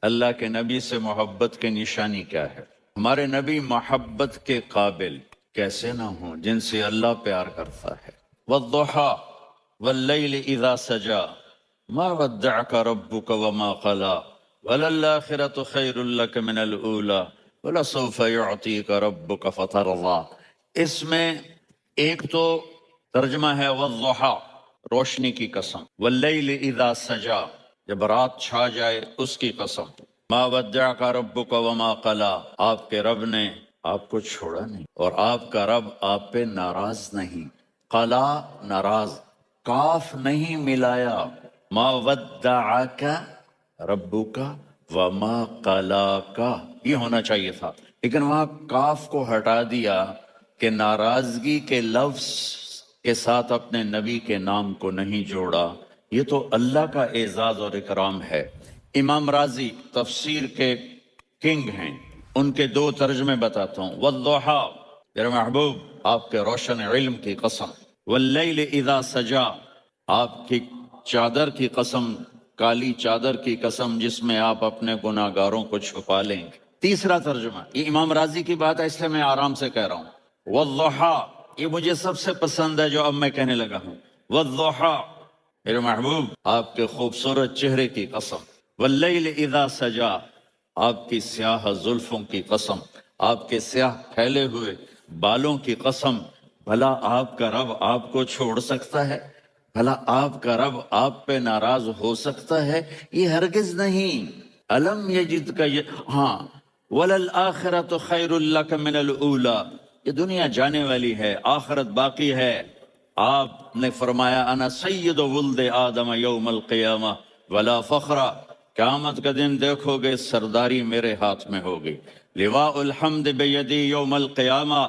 اللہ کے نبی سے محبت کی نشانی کیا ہے؟ ہمارے نبی محبت کے قابل کیسے نہ ہوں جن سے اللہ پیار کرتا ہے۔ والضحیٰ واللیل اذا سجا ما ودعک ربک وما قلی وللآخرۃ خیر لک من الاولی ولسوف یعطیک ربک فترضی۔ اس میں ایک تو ترجمہ ہے والضحیٰ روشنی کی قسم، واللیل اذا سجا جب رات چھا جائے اس کی قسم، ما ودعک ربک وما قلی آپ کے رب نے آپ کو چھوڑا نہیں اور آپ کا رب آپ پہ ناراض نہیں۔ قلا ناراض، کاف نہیں ملایا، ما ودعک ربک وما قلاک یہ ہونا چاہیے تھا، لیکن وہاں کاف کو ہٹا دیا کہ ناراضگی کے لفظ کے ساتھ اپنے نبی کے نام کو نہیں جوڑا۔ یہ تو اللہ کا اعزاز اور اکرام ہے۔ امام راضی تفسیر کے کنگ ہیں، ان کے دو ترجمے بتاتا ہوں۔ والضحیٰ میرے محبوب آپ کے روشن علم کی قسم، واللیل اذا سجا آپ کی چادر کی قسم، کالی چادر کی قسم جس میں آپ اپنے گناہ گاروں کو چھپا لیں گے۔ تیسرا ترجمہ، یہ امام راضی کی بات ہے اس لیے میں آرام سے کہہ رہا ہوں۔ والضحیٰ یہ مجھے سب سے پسند ہے جو اب میں کہنے لگا ہوں۔ والضحیٰ میرے محبوب آپ کے خوبصورت چہرے کی قسم، واللیل اذا سجا آپ کی سیاہ زلفوں کی قسم، آپ کے سیاہ پھیلے ہوئے بالوں کی قسم، بھلا آپ کا رب آپ کو چھوڑ سکتا ہے؟ بھلا آپ کا رب آپ پہ ناراض ہو سکتا ہے؟ یہ ہرگز نہیں۔ الم یجد کا ہاں، وللآخرۃ خیر لک من الاولی یہ دنیا جانے والی ہے، آخرت باقی ہے۔ آپ نے فرمایا انا سید ولد آدم یوم القیامہ ولا فخر، قیامت کا دن دیکھو گے سرداری میرے ہاتھ میں ہوگی۔ لواء الحمد بیدی یوم القیامہ،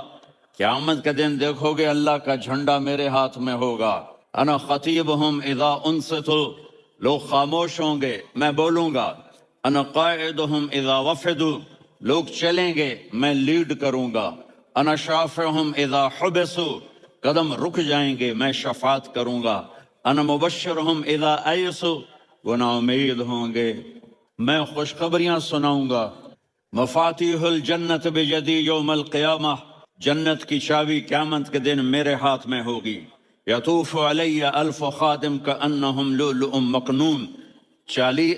قیامت کا دن دیکھو گے اللہ کا جھنڈا میرے ہاتھ میں ہوگا۔ انا خطیبہم اذا انصتوا، لوگ خاموش ہوں گے میں بولوں گا۔ انا قائدہم اذا وفدوا، لوگ چلیں گے میں لیڈ کروں گا۔ انا شافعہم اذا حبسوا، قدم رک جائیں گے میں شفاعت کروں گا۔ انا مبشرہم اذا ایسوا، وہ نا امید ہوں گے میں خوشخبریاں سناؤں گا۔ مفاتیح الجنت بیدی یوم القیامہ، جنت کی چابی قیامت کے دن میرے ہاتھ میں ہوگی۔ یطوف علی الف خادم کانہم لؤلؤ مکنون، چالی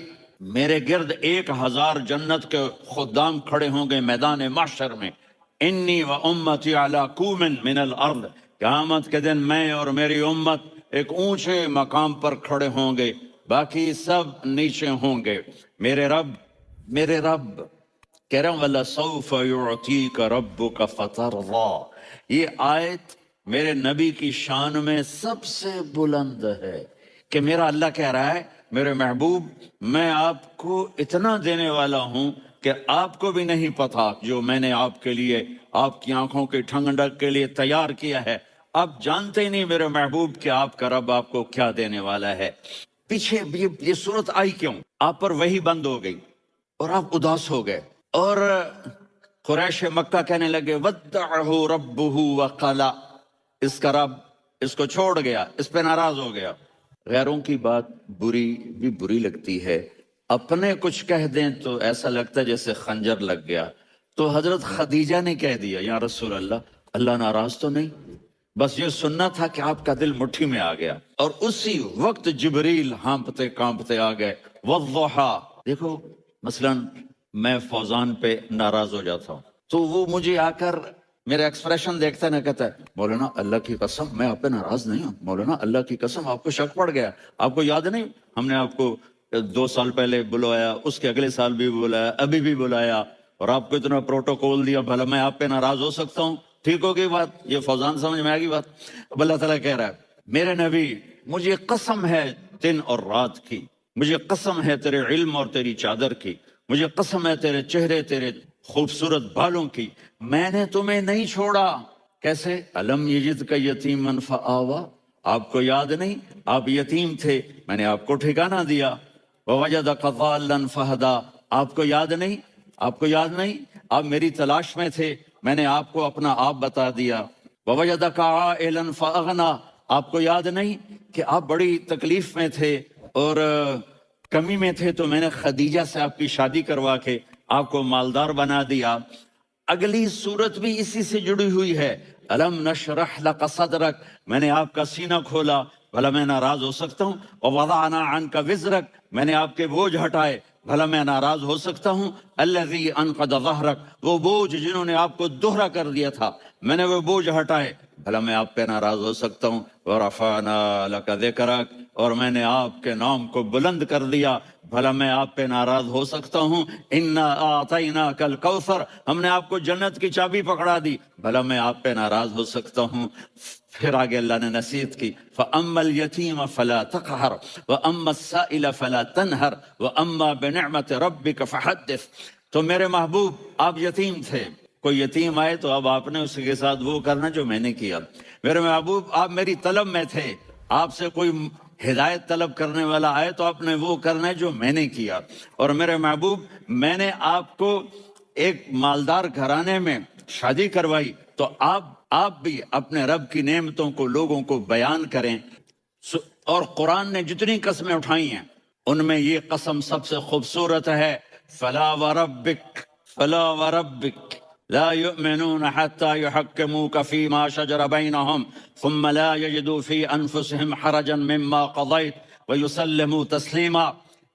میرے گرد 1000 جنت کے خدام کھڑے ہوں گے میدان محشر میں۔ انی و امتی علی کوم من الارض، قیامت کے دن میں اور میری امت ایک اونچے مقام پر کھڑے ہوں گے، باقی سب نیچے ہوں گے۔ میرے رب کہہ رہا ہوں وَلَسَوْفَ يُعْطِيكَ رَبُّكَ فَتَرْضَىٰ، یہ آیت میرے نبی کی شان میں سب سے بلند ہے کہ میرا اللہ کہہ رہا ہے میرے محبوب میں آپ کو اتنا دینے والا ہوں کہ آپ کو بھی نہیں پتا جو میں نے آپ کے لیے آپ کی آنکھوں کی ٹھنڈک کے لیے تیار کیا ہے۔ آپ جانتے ہی نہیں میرے محبوب کہ آپ کا رب آپ کو کیا دینے والا ہے۔ پیچھے یہ صورت آئی کیوں؟ آپ پر وحی بند ہو گئی اور آپ اداس ہو گئے، اور قریش مکہ کہنے لگے وَدَّعَهُ رَبُّهُ وَقَلَى، اس کا رب اس کو چھوڑ گیا، اس پہ ناراض ہو گیا۔ غیروں کی بات بری لگتی ہے، اپنے کچھ کہہ دیں تو ایسا لگتا ہے جیسے خنجر لگ گیا۔ تو حضرت خدیجہ نے کہہ دیا یا رسول اللہ ناراض تو نہیں؟ بس یہ سننا تھا کہ آپ کا دل مٹھی میں آ گیا، اور اسی وقت جبریل ہانپتے کانپتے آ گئے۔ والضحیٰ، دیکھو مثلا میں فوزان پہ ناراض ہو جاتا ہوں تو وہ مجھے آ کر میرا ایکسپریشن دیکھتا ہے نہ کہتا ہے مولانا اللہ کی قسم میں آپ پہ ناراض نہیں ہوں، مولانا اللہ کی قسم آپ کو شک پڑ گیا، آپ کو یاد نہیں ہم نے آپ کو 2 سال پہلے بلایا، اس کے اگلے سال بھی بلایا، ابھی بھی بلایا، اور آپ کو اتنا پروٹوکول دیا، بھلا میں آپ پہ ناراض ہو سکتا ہوں؟ ٹھیک ہوگی بات؟ یہ فوزان سمجھ میں آگی بات؟ اب اللہ تعالیٰ کہہ رہا ہے میرے نبی مجھے قسم ہے دن اور رات کی، مجھے قسم ہے تیرے علم اور تیری چادر کی، مجھے قسم ہے تیرے چہرے تیرے خوبصورت بالوں کی، میں نے تمہیں نہیں چھوڑا۔ کیسے؟ الم یجد کا یتیما فآویٰ، آپ کو یاد نہیں آپ یتیم تھے میں نے آپ کو ٹھکانہ دیا۔ ووجدک ضالا فہدیٰ، آپ کو یاد نہیں آپ میری تلاش میں تھے میں نے آپ کو اپنا آپ بتا دیا۔ ووجدک عائلا فاغنیٰ، آپ کو یاد نہیں کہ آپ بڑی تکلیف میں تھے اور کمی میں تھے تو میں نے خدیجہ سے آپ کی شادی کروا کے آپ کو مالدار بنا دیا۔ اگلی صورت بھی اسی سے جڑی ہوئی ہے، الم نشرح لک صدرک، میں نے آپ کا سینہ کھولا، بھلا میں ناراض ہو سکتا ہوں؟ ووضعنا عنک وزرک، میں نے آپ کے بوجھ ہٹائے، بھلا میں ناراض ہو سکتا ہوں؟ الذی انقض ظہرک، وہ بوجھ جنہوں نے آپ کو دوہرا کر دیا تھا، میں نے وہ بوجھ ہٹائے، بھلا میں آپ پہ ناراض ہو سکتا ہوں؟ ورفعنا لک ذکرک، اور میں نے آپ کے نام کو بلند کر دیا، بھلا میں آپ پہ ناراض ہو سکتا ہوں؟ انا اعطیناک الکوثر، ہم نے آپ کو جنت کی چابی پکڑا دی، بھلا میں آپ پہ ناراض ہو سکتا ہوں؟ پھر آگے اللہ نے نصیحت کی، فَأَمَّا الْيَتِيمَ فَلَا تَقْهَرْ وَأَمَّا السَّائِلَ فَلَا تَنْهَرْ وَأَمَّا بِنِعْمَةِ رَبِّكَ فَحَدِّثْ۔ تو میرے محبوب آپ یتیم تھے، کوئی یتیم آئے تو اب آپ نے اس کے ساتھ وہ کرنا جو میں نے کیا۔ میرے محبوب آپ میری طلب میں تھے، آپ سے کوئی ہدایت طلب کرنے والا آئے تو آپ نے وہ کرنا ہے جو میں نے کیا۔ اور میرے محبوب میں نے آپ کو ایک مالدار گھرانے میں شادی کروائی تو آپ بھی اپنے رب کی نعمتوں کو لوگوں کو بیان کریں۔ اور قرآن نے جتنی قسمیں اٹھائی ہیں ان میں یہ قسم سب سے خوبصورت ہے، فلا وربک فلا وربک لا يؤمنون حتى يحكموك فيما شجر بينهم ثم لا يجدوا في انفسهم حرجا مما قضيت ويسلموا تسلیما۔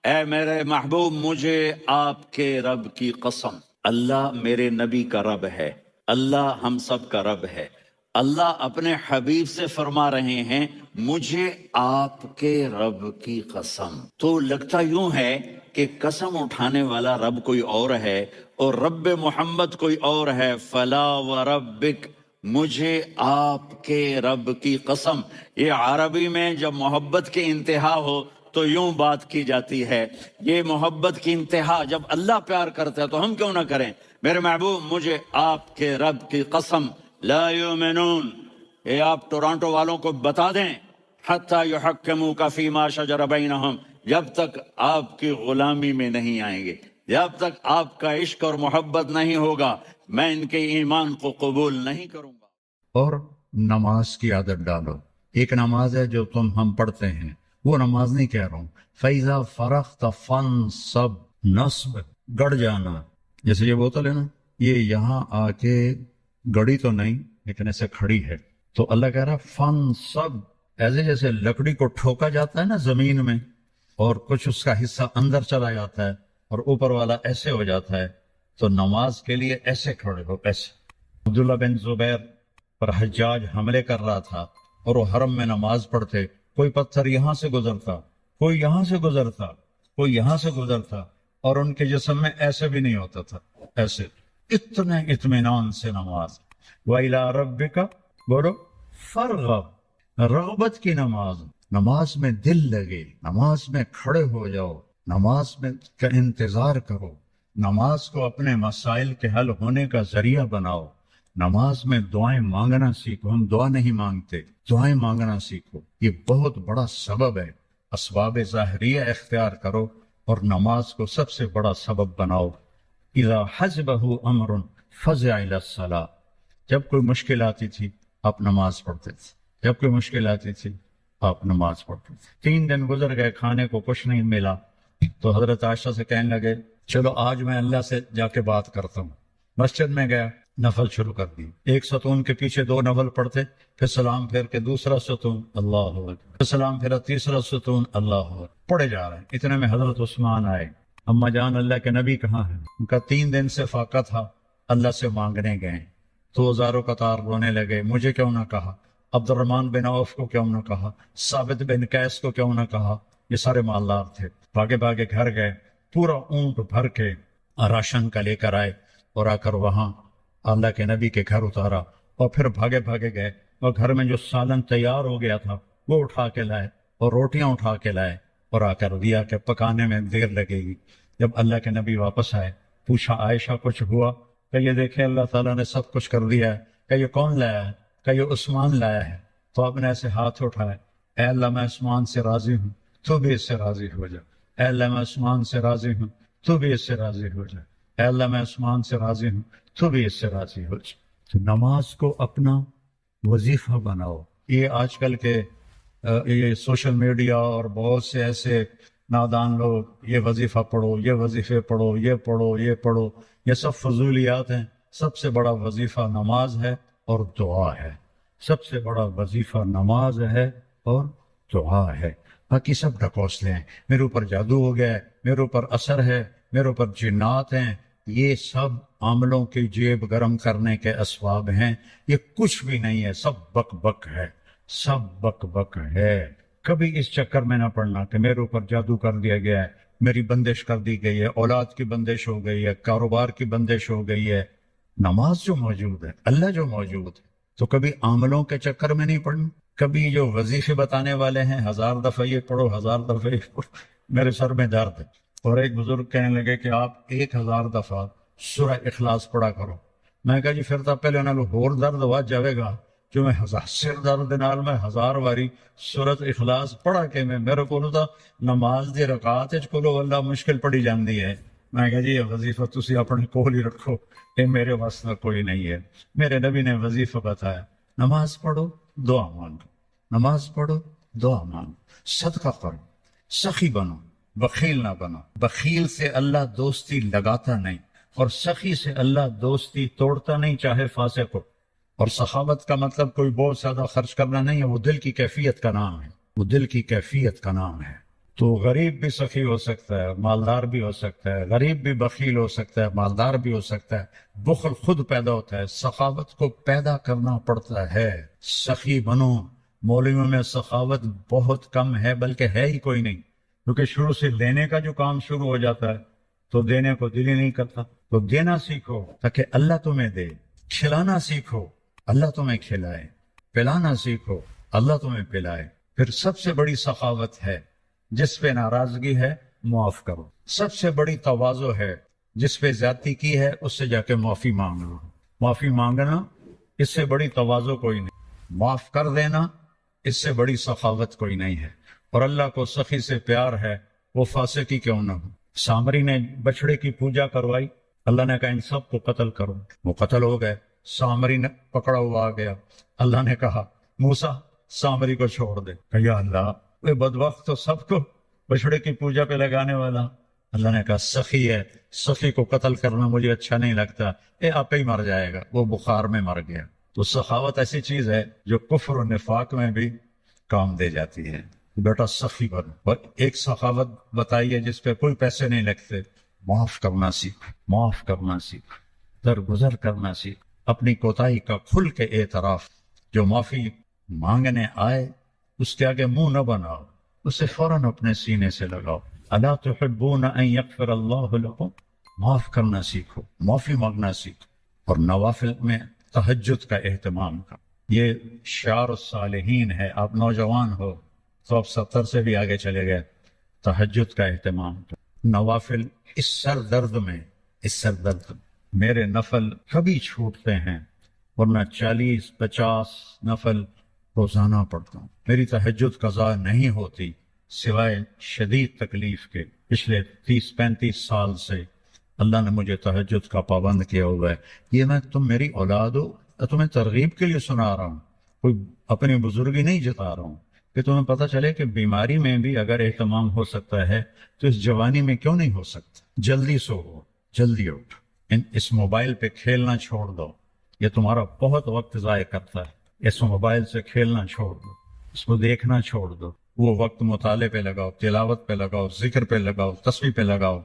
اے میرے محبوب مجھے آپ کے رب کی قسم، اللہ میرے نبی کا رب ہے، اللہ ہم سب کا رب ہے، اللہ اپنے حبیب سے فرما رہے ہیں مجھے آپ کے رب کی قسم۔ تو لگتا یوں ہے کہ قسم اٹھانے والا رب کوئی اور ہے اور رب محمد کوئی اور ہے۔ فلا وربک، مجھے آپ کے رب کی قسم۔ یہ عربی میں جب محبت کی انتہا ہو تو یوں بات کی جاتی ہے، یہ محبت کی انتہا جب اللہ پیار کرتا ہے تو ہم کیوں نہ کریں؟ میرے محبوب مجھے آپ کے رب کی قسم، لا یؤمنون، یہ آپ ٹورانٹو والوں کو بتا دیں، حتی یحکموک فیما شجر بینہم، جب تک آپ کی غلامی میں نہیں آئیں گے، جب تک آپ کا عشق اور محبت نہیں ہوگا، میں ان کے ایمان کو قبول نہیں کروں گا۔ اور نماز کی عادت ڈالو۔ ایک نماز ہے جو ہم پڑھتے ہیں، وہ نماز نہیں کہہ رہا ہوں، فَإِذَا فَرَغْتَ فَانْصَبْ، نصب گڑ جانا، جیسے یہ بوتل ہے نا، یہ یہاں آ کے گڑی تو نہیں لیکن ایسے کھڑی ہے، تو اللہ کہہ رہا فَانْصَبْ، ایسے جیسے لکڑی کو ٹھوکا جاتا ہے نا زمین میں اور کچھ اس کا حصہ اندر چلا جاتا ہے اور اوپر والا ایسے ہو جاتا ہے، تو نماز کے لیے ایسے کھڑے ہو، ایسے۔ عبداللہ بن زبیر پر حجاج حملے کر رہا تھا اور وہ حرم میں نماز پڑھتے، کوئی پتھر یہاں سے گزرتا، کوئی یہاں سے گزرتا، کوئی یہاں سے گزرتا، اور ان کے جسم میں ایسے بھی نہیں ہوتا تھا، ایسے اتنے اطمینان سے نماز۔ وَإِلَىٰ رَبِّكَ بولو فَارْغَب، رغبت کی نماز، نماز میں دل لگے، نماز میں کھڑے ہو جاؤ، نماز میں کا انتظار کرو، نماز کو اپنے مسائل کے حل ہونے کا ذریعہ بناؤ، نماز میں دعائیں مانگنا سیکھو۔ ہم دعا نہیں مانگتے، دعائیں مانگنا سیکھو، یہ بہت بڑا سبب ہے۔ اسباب ظاہریہ اختیار کرو اور نماز کو سب سے بڑا سبب بناؤ۔ اذا حزبہ امر فزع الی الصلاۃ، جب کوئی مشکل آتی تھی آپ نماز پڑھتے تھے، جب کوئی مشکل آتی تھی آپ نماز پڑھتے تھے۔ 3 دن گزر گئے، کھانے کو کچھ نہیں ملا، تو حضرت عائشہ سے کہنے لگے چلو آج میں اللہ سے جا کے بات کرتا ہوں۔ مسجد میں گیا، نفل شروع کر دی، ایک ستون کے پیچھے 2 نفل پڑھتے، پھر سلام پھیر کے دوسرا ستون، اللہ اکبر، پھر سلام پھیرا تیسرا ستون، اللہ اکبر، پڑھے جا رہے ہیں۔ اتنے میں حضرت عثمان آئے، اما جان اللہ کے نبی کہاں ہیں؟ ان کا 3 دن سے فاقہ تھا، اللہ سے مانگنے گئے تو ہزاروں قطار رونے لگے، مجھے کیوں نہ کہا، عبد الرحمن بن عوف کو کیوں نہ کہا، ثابت بن قیس کو کیوں نہ کہا، یہ سارے مالدار تھے۔ بھاگے بھاگے گھر گئے، پورا اونٹ بھر کے راشن کا لے کر آئے اور آ کر وہاں اللہ کے نبی کے گھر اتارا، اور پھر بھاگے بھاگے گئے اور گھر میں جو سالن تیار ہو گیا تھا وہ اٹھا کے لائے اور روٹیاں اٹھا کے لائے اور آ کر دیا کہ پکانے میں دیر لگے گی۔ جب اللہ کے نبی واپس آئے، پوچھا عائشہ کچھ ہوا؟ کہ یہ دیکھیں اللہ تعالیٰ نے سب کچھ کر دیا ہے۔ کہ یہ کون لایا ہے؟ کہ یہ عثمان لایا ہے۔ تو آپ نے ایسے ہاتھ اٹھائے، اے اللہ میں عثمان سے راضی ہوں، تو بھی اس سے راضی ہو جا۔ اے اللہ میں عثمان سے راضی ہوں، تو بھی اس سے راضی ہو جا۔ اے اللہ میں عثمان سے راضی ہوں، تو بھی اس سے راضی ہو جا۔ تو نماز کو اپنا وظیفہ بناؤ۔ یہ آج کل کے یہ سوشل میڈیا اور بہت سے ایسے نادان لوگ یہ وظیفہ پڑھو، یہ وظیفے پڑھو، یہ پڑھو، یہ پڑھو، یہ سب فضولیات ہیں۔ سب سے بڑا وظیفہ نماز ہے اور دعا ہے۔ سب سے بڑا وظیفہ نماز ہے اور دعا ہے۔ باقی سب ڈھکوسلے ہیں، میرے اوپر جادو ہو گیا ہے، میرے اوپر اثر ہے، میرے اوپر جنات ہیں، یہ سب عاملوں کی جیب گرم کرنے کے اسباب ہیں۔ یہ کچھ بھی نہیں ہے، سب بک بک ہے، سب بک بک ہے۔ کبھی اس چکر میں نہ پڑنا کہ میرے اوپر جادو کر دیا گیا ہے، میری بندش کر دی گئی ہے، اولاد کی بندش ہو گئی ہے، کاروبار کی بندش ہو گئی ہے۔ نماز جو موجود ہے، اللہ جو موجود ہے، تو کبھی عاملوں کے چکر میں نہیں پڑنا۔ کبھی جو وظیفے بتانے والے ہیں 1000 دفعہ یہ پڑھو، 1000 دفعہ یہ پڑھو، میرے سر میں درد ہے۔ اور ایک بزرگ کہنے لگے کہ آپ 1000 دفعہ سورہ اخلاص پڑھا کرو۔ میں کہا جی پھر تو پہلے انہوں نے اور درد ہوا جاوے گا جو میں سر درد نال میں 1000 واری سورۃ اخلاص پڑھا کے میرے کو تو نماز دی رکعت وچ کولو اللہ مشکل پڑی جاندی ہے۔ میں کہا جی یہ وظیفہ تسی اپنے کول ہی رکھو، یہ میرے واسطے کوئی نہیں ہے۔ میرے نبی نے وظیفہ بتایا، نماز پڑھو دعا مانگو، نماز پڑھو دعا مانگو، صدقہ کرو، سخی بنو، بخیل نہ بنو۔ بخیل سے اللہ دوستی لگاتا نہیں، اور سخی سے اللہ دوستی توڑتا نہیں، چاہے فاسق ہو۔ اور سخاوت کا مطلب کوئی بہت زیادہ خرچ کرنا نہیں ہے، وہ دل کی کیفیت کا نام ہے، وہ دل کی کیفیت کا نام ہے۔ تو غریب بھی سخی ہو سکتا ہے، مالدار بھی ہو سکتا ہے، غریب بھی بخیل ہو سکتا ہے، مالدار بھی ہو سکتا ہے۔ بخل خود پیدا ہوتا ہے، سخاوت کو پیدا کرنا پڑتا ہے۔ سخی بنو۔ مولویوں میں سخاوت بہت کم ہے، بلکہ ہے ہی کوئی نہیں، کیونکہ شروع سے لینے کا جو کام شروع ہو جاتا ہے تو دینے کو دل ہی نہیں کرتا۔ تو دینا سیکھو تاکہ اللہ تمہیں دے، کھلانا سیکھو اللہ تمہیں کھلائے، پلانا سیکھو اللہ تمہیں پلائے۔ پھر سب سے بڑی سخاوت ہے جس پہ ناراضگی ہے معاف کرو۔ سب سے بڑی تواضع ہے جس پہ زیادتی کی ہے اس سے جا کے معافی مانگ لو۔ معافی مانگنا اس سے بڑی تواضع کوئی نہیں، معاف کر دینا اس سے بڑی سخاوت کوئی نہیں ہے۔ اور اللہ کو سخی سے پیار ہے، وہ فاسق ہی کیوں نہ ہو۔ سامری نے بچڑے کی پوجا کروائی، اللہ نے کہا ان سب کو قتل کرو، وہ قتل ہو گئے۔ سامری نے پکڑا ہوا آ گیا، اللہ نے کہا موسیٰ سامری کو چھوڑ دے۔ کہ یا اللہ وہ بدبخت تو سب کو بچڑے کی پوجا پہ لگانے والا۔ اللہ نے کہا سخی ہے، سخی کو قتل کرنا مجھے اچھا نہیں لگتا، یہ آپ ہی مر جائے گا۔ وہ بخار میں مر گیا۔ تو سخاوت ایسی چیز ہے جو کفر و نفاق میں بھی کام دے جاتی ہے۔ بیٹا سخی بنو۔ اور ایک سخاوت بتائیے جس پہ کوئی پیسے نہیں لگتے، معاف کرنا سیکھ، معاف کرنا سیکھ، درگزر کرنا سیکھ، اپنی کوتاہی کا کھل کے اعتراف۔ جو معافی مانگنے آئے اس کے آگے منہ نہ بناؤ، اسے فوراً اپنے سینے سے لگاؤ۔ الا تحبون ان یغفر اللہ لکم، معاف کرنا سیکھو، معافی مانگنا سیکھو۔ اور نوافل میں تہجد کا اہتمام کا، یہ شعار الصالحین ہے۔ آپ نوجوان ہو تو آپ 70 سے بھی آگے چلے گئے۔ تہجد کا اہتمام کا، نوافل۔ اس سر درد میں، اس سر درد میں میرے نفل کبھی چھوٹتے ہیں، ورنہ 40-50 نفل روزانہ پڑھتا ہوں۔ میری تہجد قضا نہیں ہوتی سوائے شدید تکلیف کے۔ پچھلے 30-35 سال سے اللہ نے مجھے تہجد کا پابند کیا ہوا ہے۔ یہ میں تم میری اولاد ہو، تمہیں ترغیب کے لیے سنا رہا ہوں، کوئی اپنی بزرگی نہیں جتا رہا ہوں، کہ تمہیں پتہ چلے کہ بیماری میں بھی اگر اہتمام ہو سکتا ہے تو اس جوانی میں کیوں نہیں ہو سکتا۔ جلدی سو، جلدی اٹھ، اس موبائل پہ کھیلنا چھوڑ دو، یہ تمہارا بہت وقت ضائع کرتا ہے۔ اس موبائل سے کھیلنا چھوڑ دو، اس کو دیکھنا چھوڑ دو، وہ وقت مطالعے پہ لگاؤ، تلاوت پہ لگاؤ، ذکر پہ لگاؤ، تسبیح پہ لگاؤ،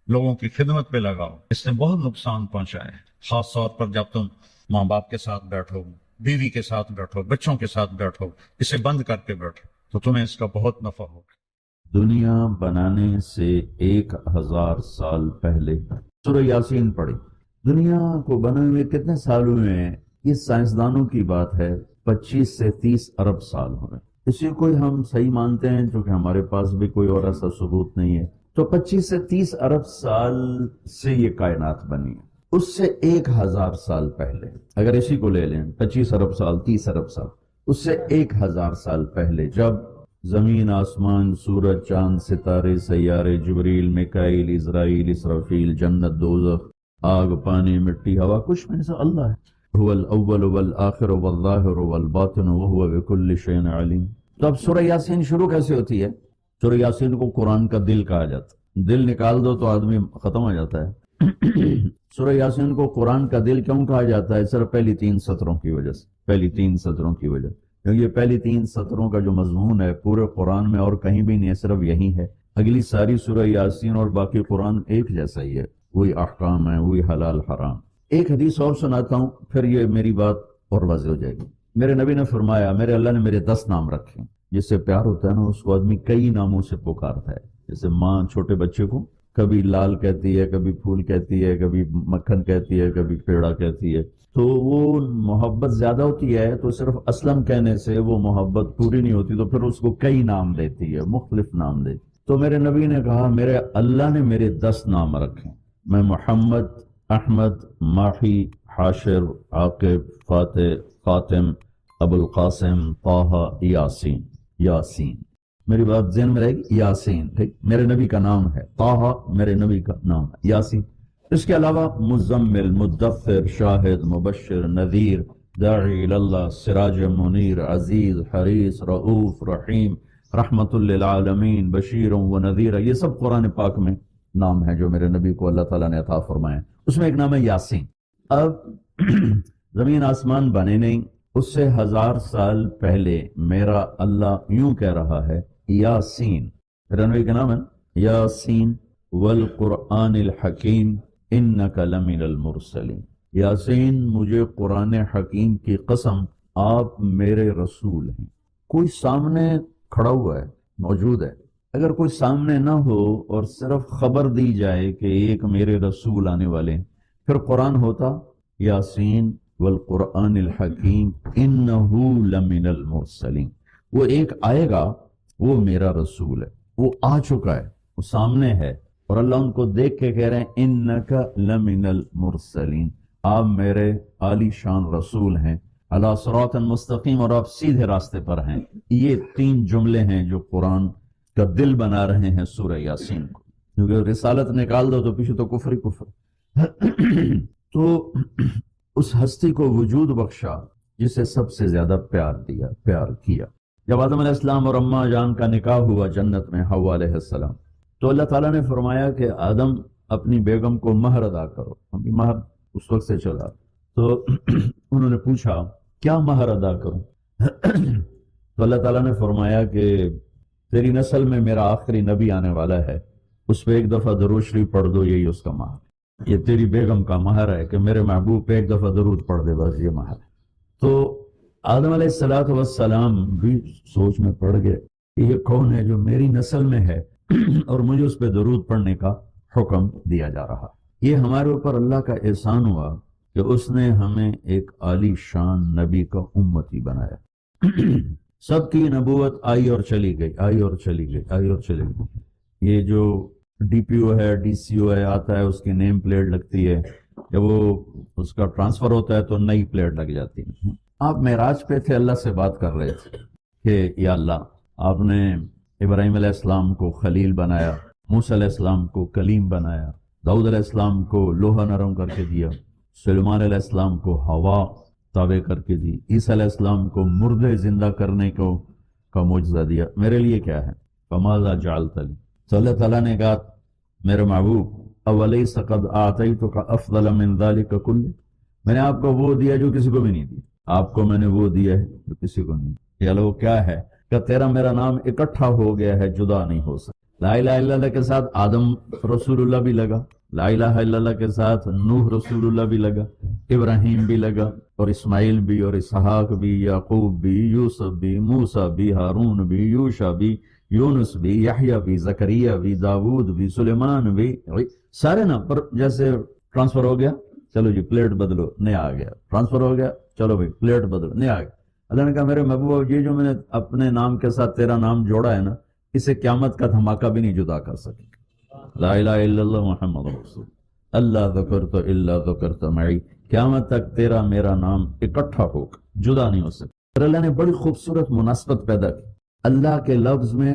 لوگوں کی خدمت پہ لگاؤ۔ اس نے بہت نقصان پہنچا ہے، خاص طور پر جب تم ماں باپ کے ساتھ بیٹھو، بیوی کے ساتھ بیٹھو، بچوں کے ساتھ بیٹھو، اسے بند کر کے بیٹھو تو تمہیں اس کا بہت نفع ہوگا۔ دنیا بنانے سے 1000 سال پہلے سورہ یاسین پڑھی۔ دنیا کو بنے ہوئے کتنے سال ہوئے ہیں؟ یہ سائنسدانوں کی بات ہے، 25 سے 30 ارب سال ہوئے۔ اسی کو ہم صحیح مانتے ہیں چونکہ ہمارے پاس بھی کوئی اور ایسا ثبوت نہیں ہے۔ تو 25 سے 30 ارب سال سے یہ کائنات بنی ہے۔ اس سے 1000 سال پہلے، اگر اسی کو لے لیں 25 ارب سال، 30 ارب سال، اس سے 1000 سال پہلے جب زمین، آسمان، سورج، چاند، ستارے، سیارے، جبریل، میکائیل، اسرائیل، اسرافیل، جنت، دوزخ، آگ، پانی، مٹی، ہوا، کچھ میں سے اللہ ہے۔ هو الاول والآخر والظاہر والباطن وهو بكل شيء علیم۔ تو اب سورہ یاسین شروع کیسے ہوتی ہے؟ سورہ یاسین کو قرآن کا دل کہا جاتا ہے، دل نکال دو تو آدمی ختم ہو جاتا ہے۔ سورہ یاسین کو قرآن کا دل کیوں کہا جاتا ہے؟ صرف پہلی 3 سطروں کی وجہ سے، پہلی 3 سطروں کی وجہ، کیونکہ یہ پہلی 3 سطروں کا جو مضمون ہے پورے قرآن میں اور کہیں بھی نہیں ہے، صرف یہی ہے۔ اگلی ساری سورہ یاسین اور باقی قرآن ایک جیسا ہی ہے، وہی احکام ہے، وہی حلال حرام۔ ایک حدیث اور سناتا ہوں، پھر یہ میری بات اور واضح ہو جائے گی۔ میرے نبی نے فرمایا، میرے اللہ نے میرے 10 نام رکھے، جس سے پیار ہوتا ہے نا اس کو آدمی کئی ناموں سے پکارتا ہے۔ جیسے ماں چھوٹے بچے کو کبھی لال کہتی ہے، کبھی پھول کہتی ہے، کبھی مکھن کہتی ہے، کبھی پیڑا کہتی ہے، تو وہ محبت زیادہ ہوتی ہے تو صرف اسلم کہنے سے وہ محبت پوری نہیں ہوتی، تو پھر اس کو کئی نام دیتی ہے، مختلف نام دیتی۔ تو میرے نبی نے کہا میرے اللہ نے میرے 10 نام رکھے، میں محمد، احمد، ماحی، حاشر، عاقب، فاتح، خاتم، ابو القاسم، طہ، یاسین۔ یاسین میری بات ذہن میں رہے گی، یاسین ٹھیک میرے نبی کا نام ہے، طہ میرے نبی کا نام ہے، یاسین۔ اس کے علاوہ مزمل، مدثر، شاہد، مبشر، نذیر، داعی اللہ، سراج منیر، عزیز، حریص، رؤوف، رحیم، رحمت للعالمین، بشیر و نذیر، یہ سب قرآن پاک میں نام ہیں جو میرے نبی کو اللہ تعالیٰ نے عطا فرمائے۔ اس میں ایک نام ہے یاسین۔ اب زمین آسمان بنے نہیں، اس سے 1000 سال پہلے میرا اللہ یوں کہہ رہا ہے یاسین، میرے نبی کا نام ہے یاسین والقرآن الحکیم انک لمن المرسلین۔ یاسین مجھے قرآن حکیم کی قسم آپ میرے رسول ہیں۔ کوئی سامنے کھڑا ہوا ہے، موجود ہے، اگر کوئی سامنے نہ ہو اور صرف خبر دی جائے کہ ایک میرے رسول آنے والے ہیں، پھر قرآن ہوتا یاسین والقرآن الحکیم انہو لمن المرسلین۔ وہ ایک آئے گا، وہ میرا رسول ہے، وہ آ چکا ہے، وہ سامنے ہے، اور اللہ ان کو دیکھ کے کہہ رہے ہیں انک لمن المرسلین، آپ میرے عالی شان رسول ہیں، علی صراط مستقیم، اور آپ سیدھے راستے پر ہیں۔ یہ 3 جملے ہیں جو قرآن کا دل بنا رہے ہیں سورہ یاسین کو، کیونکہ رسالت نکال دو تو پیچھے تو کفر ہی کفر۔ تو اس ہستی کو وجود بخشا جسے سب سے زیادہ پیار کیا۔ جب آدم علیہ السلام اور اماں جان کا نکاح ہوا جنت میں حوا علیہ السلام، تو اللہ تعالیٰ نے فرمایا کہ آدم اپنی بیگم کو مہر ادا کرو۔ مہر اس وقت سے چلا، تو انہوں نے پوچھا کیا مہر ادا کروں؟ تو اللہ تعالیٰ نے فرمایا کہ تیری نسل میں میرا آخری نبی آنے والا ہے، اس پہ ایک دفعہ درود شریف پڑھ دو، یہی اس کا مہر، یہ تیری بیگم کا مہر ہے کہ میرے محبوب پہ ایک دفعہ درود پڑھ دے، بس یہ مہر ہے۔ تو آدم علیہ السلام بھی سوچ میں پڑ گئے کہ یہ کون ہے جو میری نسل میں ہے اور مجھے اس پہ درود پڑھنے کا حکم دیا جا رہا۔ یہ ہمارے اوپر اللہ کا احسان ہوا کہ اس نے ہمیں ایک عالی شان نبی کا امتی بنایا۔ سب کی نبوت آئی اور چلی گئی، آئی اور چلی گئی، آئی اور چلی گئی۔ یہ جو ڈی پی او ہے، ڈی سی او ہے، آتا ہے، اس کی نیم پلیٹ لگتی ہے، جب وہ اس کا ٹرانسفر ہوتا ہے تو نئی پلیٹ لگ جاتی ہے۔ آپ معراج پہ تھے، اللہ سے بات کر رہے تھے کہ یا اللہ، آپ نے ابراہیم علیہ السلام کو خلیل بنایا، موسیٰ علیہ السلام کو کلیم بنایا، داؤد علیہ السلام کو لوہا نرم کر کے دیا، سلیمان علیہ السلام کو ہوا تابع کر کے دی، عیسیٰ علیہ السلام کو مردے زندہ کرنے کا معجزہ دیا، میرے لیے کیا ہے؟ فماذا جعلت لی؟ تو اللہ تعالیٰ نے کہا میرے محبوب اولیس قد اعطیتک افضل من ذلک کلہ، میں نے آپ کو وہ دیا جو کسی کو بھی نہیں دیا، آپ کو میں نے وہ دیا ہے جو کسی کو نہیں دیا۔ یہ لو کیا ہے کہ تیرا میرا نام اکٹھا ہو گیا ہے، جدا نہیں ہو سکتا۔ لا الہ الا اللہ کے ساتھ آدم رسول اللہ بھی لگا، لا الہ الا اللہ کے ساتھ نوح رسول اللہ بھی لگا، ابراہیم بھی لگا، اور اسماعیل بھی، اور اسحاق بھی، یعقوب بھی، یوسف بھی، موسیٰ بھی، ہارون بھی، یوشع بھی، یونس بھی، یحییٰ بھی، زکریا بھی، داود بھی، سلیمان بھی، سارے نا پر جیسے ٹرانسفر ہو گیا، چلو جی پلیٹ بدلو، نیا آ گیا، ٹرانسفر ہو گیا، چلو بھائی پلیٹ بدلو، نیا آ گیا۔ اللہ نے کہا میرے محبوب، یہ جو میں نے اپنے نام کے ساتھ تیرا نام جوڑا ہے نا، اسے قیامت کا دھماکہ بھی نہیں جدا کر سکے۔ لا الہ الا اللہ محمد رسول اللہ، ذکرت الا ذکرت معی، قیامت تک تیرا میرا نام اکٹھا ہوگا، جدا نہیں ہو سکتا۔ اور اللہ نے بڑی خوبصورت مناسبت پیدا کی، اللہ کے لفظ میں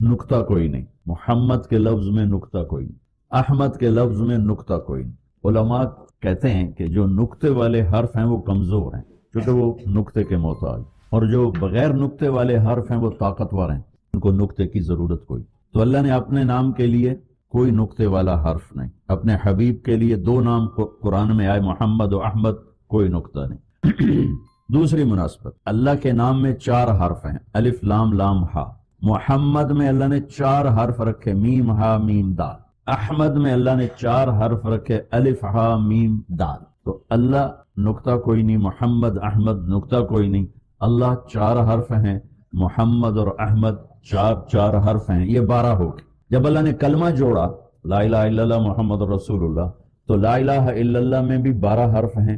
نقطہ کوئی نہیں، محمد کے لفظ میں نقطہ کوئی نہیں، احمد کے لفظ میں نقطہ کوئی نہیں۔ علماء کہتے ہیں کہ جو نقطے والے حرف ہیں وہ کمزور ہیں، کیونکہ وہ نقطے کے محتاج، اور جو بغیر نقطے والے حرف ہیں وہ طاقتور ہیں۔ ان کو نقطے کی ضرورت کوئی. تو اللہ نے اپنے نام کے لیے کوئی نقطے والا حرف نہیں، اپنے حبیب کے لیے 2 نام قرآن میں آئے محمد و احمد، کوئی نقطہ نہیں. دوسری مناسبت، اللہ کے نام میں 4 حرف ہیں، الف لام لام ہا. محمد میں اللہ نے 4 حرف رکھے، میم ہا میم دال. احمد میں اللہ نے 4 حرف رکھے، الف ہا میم دال. تو اللہ نقطہ کوئی نہیں، محمد احمد نقطہ کوئی نہیں. اللہ 4 حرف ہیں، محمد اور احمد 4 حرف ہیں، یہ 12 ہو گئے. جب اللہ نے کلمہ جوڑا لا الہ الا اللہ محمد رسول اللہ، تو لا الہ الا اللہ میں بھی 12 حرف ہیں،